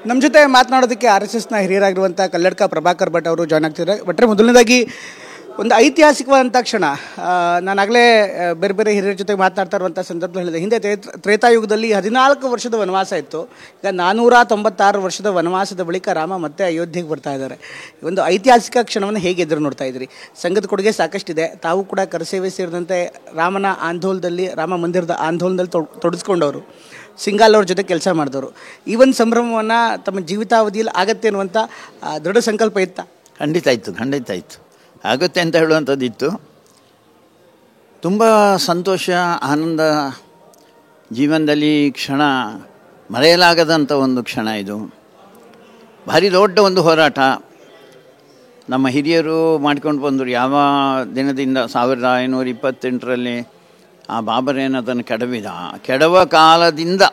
ನಮ್ಮ ಜೊತೆ ಮಾತನಾಡೋದಕ್ಕೆ RSSನ ಹಿರಿಯರಾಗಿರುವಂಥ ಕಲ್ಲಡ್ಕ ಪ್ರಭಾಕರ್ ಭಟ್ ಅವರು ಜಾಯ್ನ್ ಆಗ್ತಿದ್ದಾರೆ. ಬಟ್ರೆ ಮೊದಲನೇದಾಗಿ ಒಂದು ಐತಿಹಾಸಿಕವಾದಂಥ ಕ್ಷಣ. ನಾನಾಗಲೇ ಬೇರೆ ಬೇರೆ ಹಿರಿಯರ ಜೊತೆ ಮಾತನಾಡ್ತಾ ಇರುವಂಥ ಸಂದರ್ಭದಲ್ಲಿ ಹೇಳಿದೆ, ಹಿಂದೆ ತ್ರೇತಾಯುಗದಲ್ಲಿ 14 ವರ್ಷದ ವನವಾಸ ಇತ್ತು. ಈಗ 496 ವರ್ಷದ ವನವಾಸದ ಬಳಿಕ ರಾಮ ಮತ್ತೆ ಅಯೋಧ್ಯೆಗೆ ಬರ್ತಾ ಇದ್ದಾರೆ. ಒಂದು ಐತಿಹಾಸಿಕ ಕ್ಷಣವನ್ನು ಹೇಗೆ ಎದುರು ನೋಡ್ತಾ ಇದ್ದೀರಿ? ಸಂಘದ ಕೊಡುಗೆ ಸಾಕಷ್ಟಿದೆ. ತಾವು ಕೂಡ ಕರಸೇವೆ ಸೇರಿದಂತೆ ರಾಮನ ಆಂದೋಲನದಲ್ಲಿ, ರಾಮ ಮಂದಿರದ ಆಂದೋಲನದಲ್ಲಿ ತೊಡಗಿಸ್ಕೊಂಡವರು, ಸಿಂಗಾಲ್ ಅವ್ರ ಜೊತೆ ಕೆಲಸ ಮಾಡಿದವರು. ಈ ಒಂದು ಸಂಭ್ರಮವನ್ನು ತಮ್ಮ ಜೀವಿತಾವಧಿಯಲ್ಲಿ ಆಗತ್ತೆ ಅನ್ನುವಂಥ ದೃಢ ಸಂಕಲ್ಪ ಇತ್ತ? ಖಂಡಿತ ಇತ್ತು ಆಗುತ್ತೆ ಅಂತ ಹೇಳುವಂಥದ್ದಿತ್ತು. ತುಂಬ ಸಂತೋಷ, ಆನಂದ, ಜೀವನದಲ್ಲಿ ಕ್ಷಣ ಮರೆಯಲಾಗದಂಥ ಒಂದು ಕ್ಷಣ ಇದು. ಭಾರಿ ದೊಡ್ಡ ಒಂದು ಹೋರಾಟ ನಮ್ಮ ಹಿರಿಯರು ಮಾಡ್ಕೊಂಡು ಬಂದರು. ಯಾವ ದಿನದಿಂದ 1528ರಲ್ಲಿ ಆ ಬಾಬರೇನದನ್ನು ಕೆಡವ ಕಾಲದಿಂದ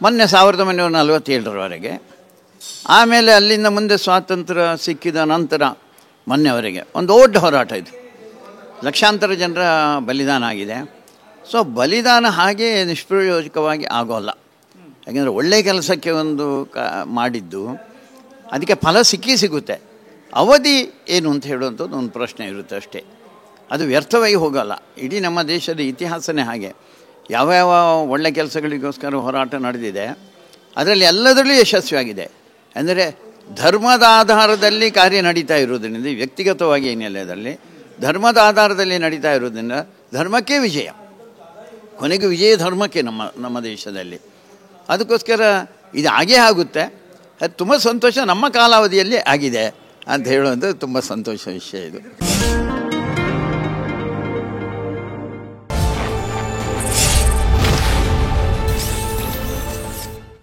ಮೊನ್ನೆ 1947ರವರೆಗೆ, ಆಮೇಲೆ ಅಲ್ಲಿಂದ ಮುಂದೆ ಸ್ವಾತಂತ್ರ್ಯ ಸಿಕ್ಕಿದ ನಂತರ ಮೊನ್ನೆವರೆಗೆ ಒಂದು ದೊಡ್ಡ ಹೋರಾಟ ಇದು. ಲಕ್ಷಾಂತರ ಜನರ ಬಲಿದಾನ ಆಗಿದೆ. ಸೊ ಬಲಿದಾನ ಹಾಗೆ ನಿಷ್ಪ್ರಯೋಜಕವಾಗಿ ಆಗೋಲ್ಲ. ಯಾಕೆಂದರೆ ಒಳ್ಳೆಯ ಕೆಲಸಕ್ಕೆ ಒಂದು ಮಾಡಿದ್ದು ಅದಕ್ಕೆ ಫಲ ಸಿಗುತ್ತೆ. ಅವಧಿ ಏನು ಅಂತ ಹೇಳುವಂಥದ್ದು ಒಂದು ಪ್ರಶ್ನೆ ಇರುತ್ತೆ ಅಷ್ಟೇ. ಅದು ವ್ಯರ್ಥವಾಗಿ ಹೋಗೋಲ್ಲ. ಇಡೀ ನಮ್ಮ ದೇಶದ ಇತಿಹಾಸನೇ ಹಾಗೆ. ಯಾವ ಒಳ್ಳೆ ಕೆಲಸಗಳಿಗೋಸ್ಕರ ಹೋರಾಟ ನಡೆದಿದೆ, ಅದರಲ್ಲಿ ಎಲ್ಲದರಲ್ಲೂ ಯಶಸ್ವಿಯಾಗಿದೆ. ಅಂದರೆ ಧರ್ಮದ ಆಧಾರದಲ್ಲಿ ಕಾರ್ಯ ನಡೀತಾ ಇರೋದ್ರಿಂದ, ವ್ಯಕ್ತಿಗತವಾಗಿ ಏನಿಲ್ಲ, ಅದರಲ್ಲಿ ಧರ್ಮದ ಆಧಾರದಲ್ಲಿ ನಡೀತಾ ಇರೋದ್ರಿಂದ ಧರ್ಮಕ್ಕೆ ವಿಜಯ, ಕೊನೆಗೆ ವಿಜಯ ಧರ್ಮಕ್ಕೆ ನಮ್ಮ ದೇಶದಲ್ಲಿ. ಅದಕ್ಕೋಸ್ಕರ ಇದು ಹಾಗೇ ಆಗುತ್ತೆ. ಅದು ತುಂಬ ಸಂತೋಷ. ನಮ್ಮ ಕಾಲಾವಧಿಯಲ್ಲಿ ಆಗಿದೆ ಅಂತ ಹೇಳುವಂಥದ್ದು ತುಂಬ ಸಂತೋಷ ವಿಷಯ ಇದು.